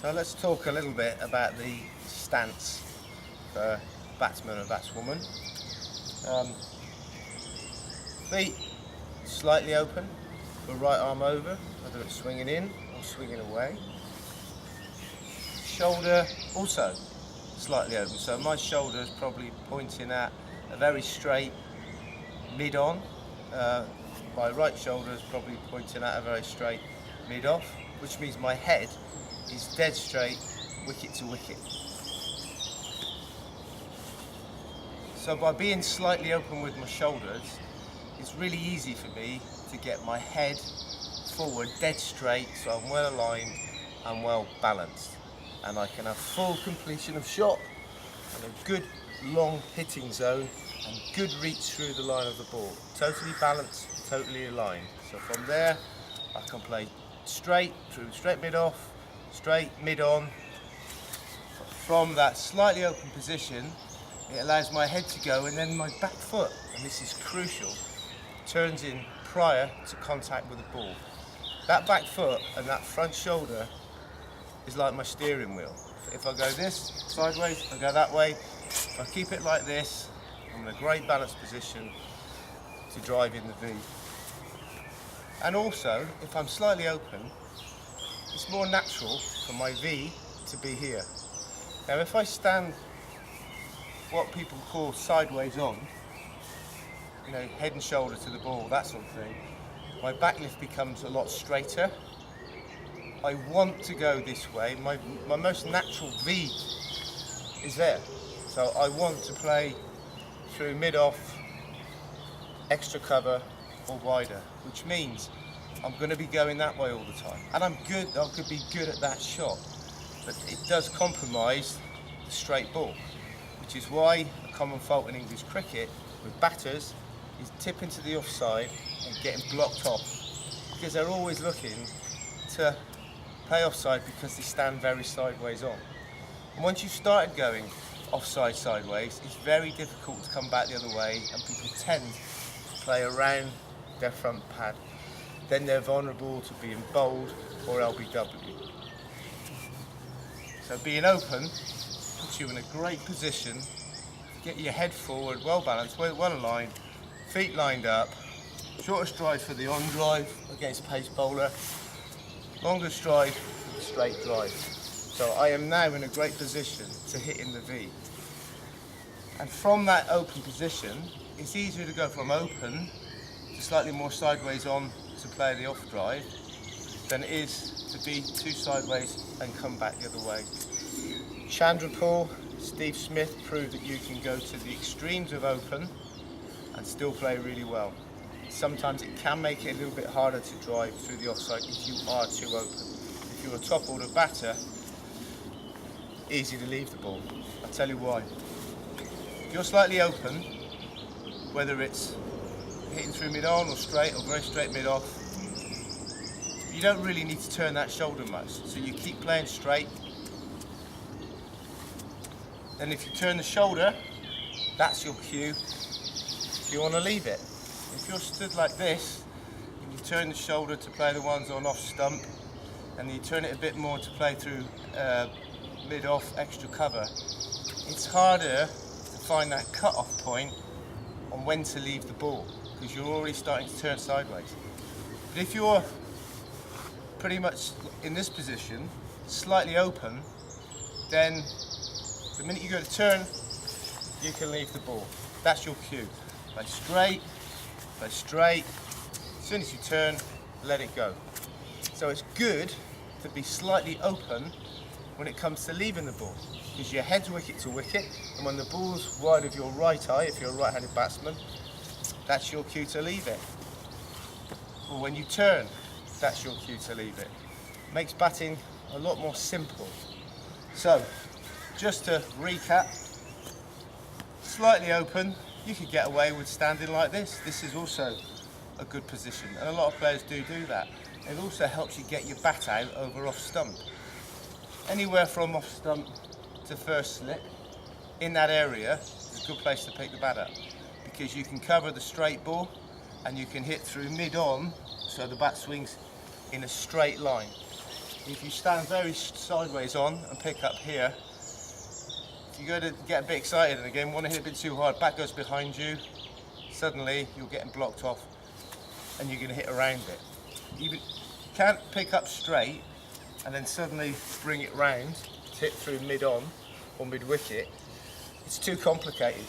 So let's talk a little bit about the stance for batsman and batswoman. Feet slightly open, the right arm over, whether it's swinging in or swinging away. Shoulder also slightly open, so my shoulder is probably pointing at a very straight mid-on. My right shoulder is probably pointing at a very straight mid-off, which means my head is dead straight, wicket to wicket. So by being slightly open with my shoulders, it's really easy for me to get my head forward dead straight, so I'm well aligned and well balanced, and I can have full completion of shot and a good long hitting zone and good reach through the line of the ball. Totally balanced, totally aligned. So from there I can play straight through straight mid off, straight mid on. From that slightly open position, it allows my head to go, and then my back foot, and this is crucial, turns in prior to contact with the ball. That back foot and that front shoulder is like my steering wheel. If I go this sideways, I go that way. If I keep it like this, I'm in a great balanced position to drive in the V. And also, if I'm slightly open, it's more natural for my V to be here. Now if I stand what people call sideways on, you know, head and shoulder to the ball, that sort of thing, my back lift becomes a lot straighter. I want to go this way. My most natural V is there. So I want to play through mid-off, extra cover or wider, which means I'm going to be going that way all the time. And I'm good, I could be good at that shot, but it does compromise the straight ball, which is why a common fault in English cricket with batters is tipping to the offside and getting blocked off, because they're always looking to play offside because they stand very sideways on. And once you've started going offside sideways, it's very difficult to come back the other way, and people tend to play around their front pad. Then they're vulnerable to being bowled or LBW. So being open puts you in a great position to get your head forward, well balanced, well aligned, feet lined up, shorter stride for the on drive against pace bowler, longer stride for the straight drive. So I am now in a great position to hit in the V. And from that open position, it's easier to go from open to slightly more sideways on to play the off drive than it is to be too sideways and come back the other way. Chandrapur, Steve Smith proved that you can go to the extremes of open and still play really well. Sometimes it can make it a little bit harder to drive through the offside if you are too open. If you're a top order batter, easy to leave the ball. I'll tell you why. If you're slightly open, whether it's hitting through mid-on or straight or very straight mid-off, you don't really need to turn that shoulder much. So you keep playing straight. Then if you turn the shoulder, that's your cue. You want to leave it. If you're stood like this, and you turn the shoulder to play the ones on off stump, and you turn it a bit more to play through mid-off extra cover, it's harder to find that cut-off point on when to leave the ball, because you're already starting to turn sideways. But if you're pretty much in this position, slightly open, then the minute you go to turn, you can leave the ball. That's your cue. Play straight, play straight. As soon as you turn, let it go. So it's good to be slightly open when it comes to leaving the ball, because your head's wicket to wicket, and when the ball's wide of your right eye, if you're a right-handed batsman, that's your cue to leave it. Or when you turn, that's your cue to leave it. Makes batting a lot more simple. So, just to recap, slightly open, you could get away with standing like this. This is also a good position, and a lot of players do that. It also helps you get your bat out over off stump. Anywhere from off stump to first slip, in that area is a good place to pick the bat up, because you can cover the straight ball and you can hit through mid-on, so the bat swings in a straight line. If you stand very sideways on and pick up here, if you go to get a bit excited and again want to hit a bit too hard, back goes behind you, suddenly you're getting blocked off and you're going to hit around it. You can't pick up straight and then suddenly bring it round to hit through mid-on or mid-wicket. It's too complicated.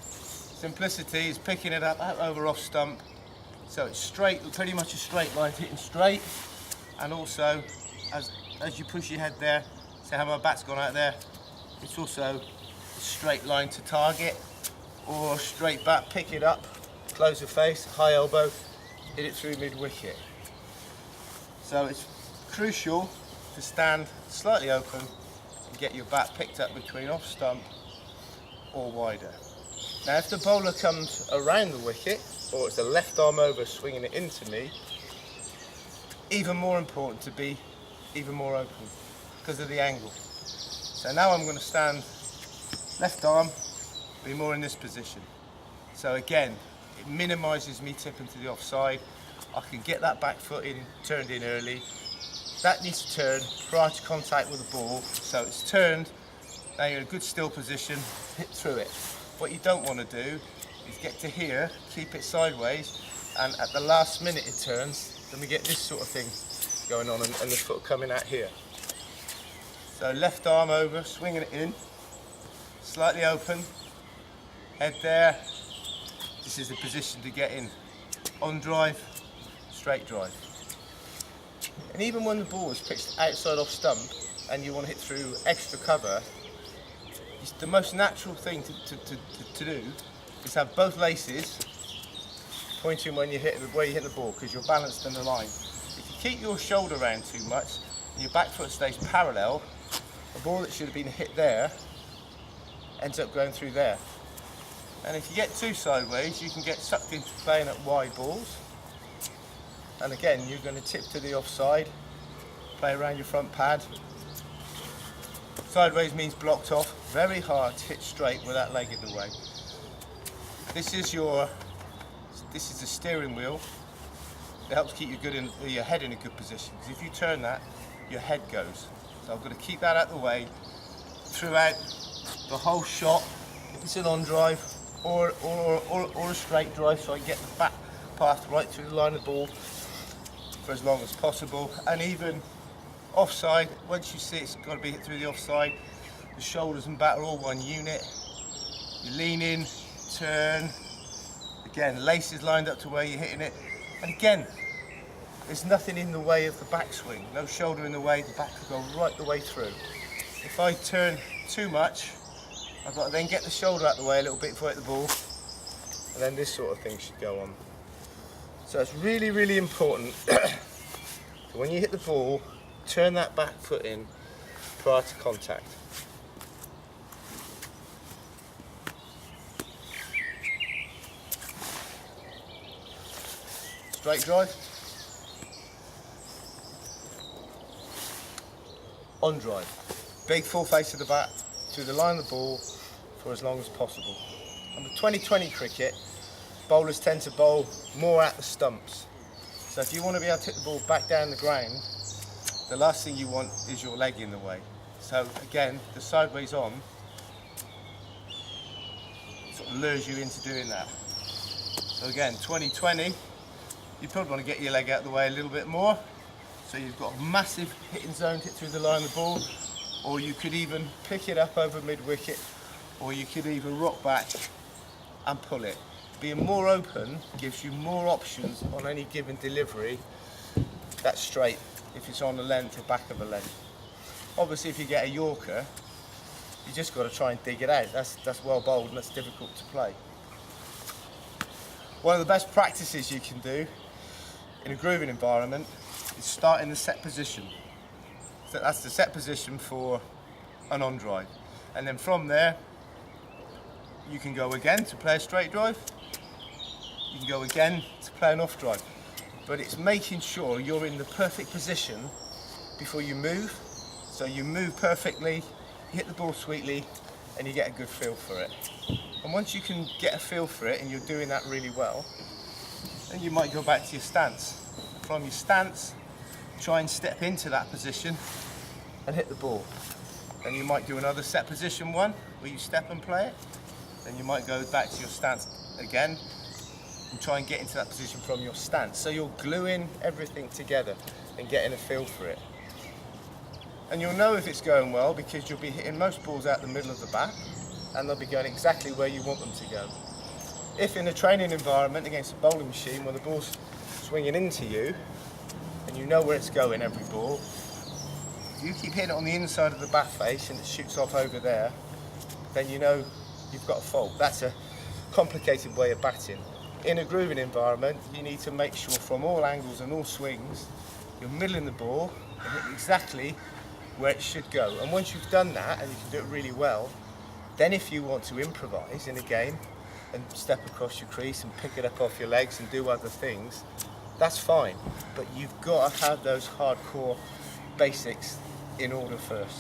Simplicity is picking it up out over off stump, so it's straight, pretty much a straight line, hitting straight, and also as you push your head there, see how my bat's gone out there, it's also a straight line to target, or straight bat, pick it up, close the face, high elbow, hit it through mid-wicket. So it's crucial to stand slightly open and get your bat picked up between off stump or wider. Now if the bowler comes around the wicket, or it's a left arm over swinging it into me, even more important to be even more open because of the angle. So now I'm going to stand left arm, be more in this position. So again, it minimises me tipping to the offside. I can get that back foot in, turned in early. That needs to turn prior to contact with the ball, so it's turned. Now you're in a good still position, hit through it. What you don't want to do is get to here, keep it sideways, and at the last minute it turns, then we get this sort of thing going on and the foot coming out here. So left arm over, swinging it in, slightly open, head there. This is the position to get in. On drive, straight drive. And even when the ball is pitched outside off stump and you want to hit through extra cover, it's the most natural thing to do is have both laces pointing when you hit where you hit the ball, because you're balanced in the line. If you keep your shoulder round too much and your back foot stays parallel, a ball that should have been hit there ends up going through there. And if you get too sideways, you can get sucked into playing at wide balls. And again, you're going to tip to the offside, play around your front pad. Sideways means blocked off, very hard to hit straight with that leg in the way. This is the steering wheel. It helps keep your head in a good position, because if you turn that, your head goes. So I've got to keep that out of the way throughout the whole shot. If it's an on drive or a straight drive, so I get the back path right through the line of the ball for as long as possible. And even offside, once you see it's got to be hit through the offside, the shoulders and bat are all one unit. You lean in, turn, again laces lined up to where you're hitting it, and again there's nothing in the way of the backswing, no shoulder in the way, the back will go right the way through. If I turn too much, I've got to then get the shoulder out the way a little bit before I hit the ball, and then this sort of thing should go on. So it's really, really important when you hit the ball, turn that back foot in prior to contact. Straight drive, on drive, big full face of the bat through the line of the ball for as long as possible. On the 2020 cricket, bowlers tend to bowl more at the stumps. So if you want to be able to hit the ball back down the ground, the last thing you want is your leg in the way. So again, the sideways on sort of lures you into doing that. So again, 2020, you probably want to get your leg out of the way a little bit more. So you've got a massive hitting zone to hit through the line of the ball, or you could even pick it up over mid-wicket, or you could even rock back and pull it. Being more open gives you more options on any given delivery. That's straight, if it's on the length or back of the length. Obviously if you get a Yorker, you just got to try and dig it out. That's well bowled and that's difficult to play. One of the best practices you can do in a grooving environment is start in the set position. So that's the set position for an on drive. And then from there, you can go again to play a straight drive. You can go again to play an off drive. But it's making sure you're in the perfect position before you move. So you move perfectly, you hit the ball sweetly, and you get a good feel for it. And once you can get a feel for it and you're doing that really well, then you might go back to your stance. From your stance, try and step into that position and hit the ball. Then you might do another set position one where you step and play it. Then you might go back to your stance again and try and get into that position from your stance. So you're gluing everything together and getting a feel for it. And you'll know if it's going well because you'll be hitting most balls out the middle of the bat and they'll be going exactly where you want them to go. If in a training environment against a bowling machine where the ball's swinging into you and you know where it's going every ball, if you keep hitting it on the inside of the bat face and it shoots off over there, then you know you've got a fault. That's a complicated way of batting. In a grooving environment, you need to make sure from all angles and all swings, you're middling the ball and hitting exactly where it should go. And once you've done that, and you can do it really well, then if you want to improvise in a game and step across your crease and pick it up off your legs and do other things, that's fine. But you've got to have those hardcore basics in order first.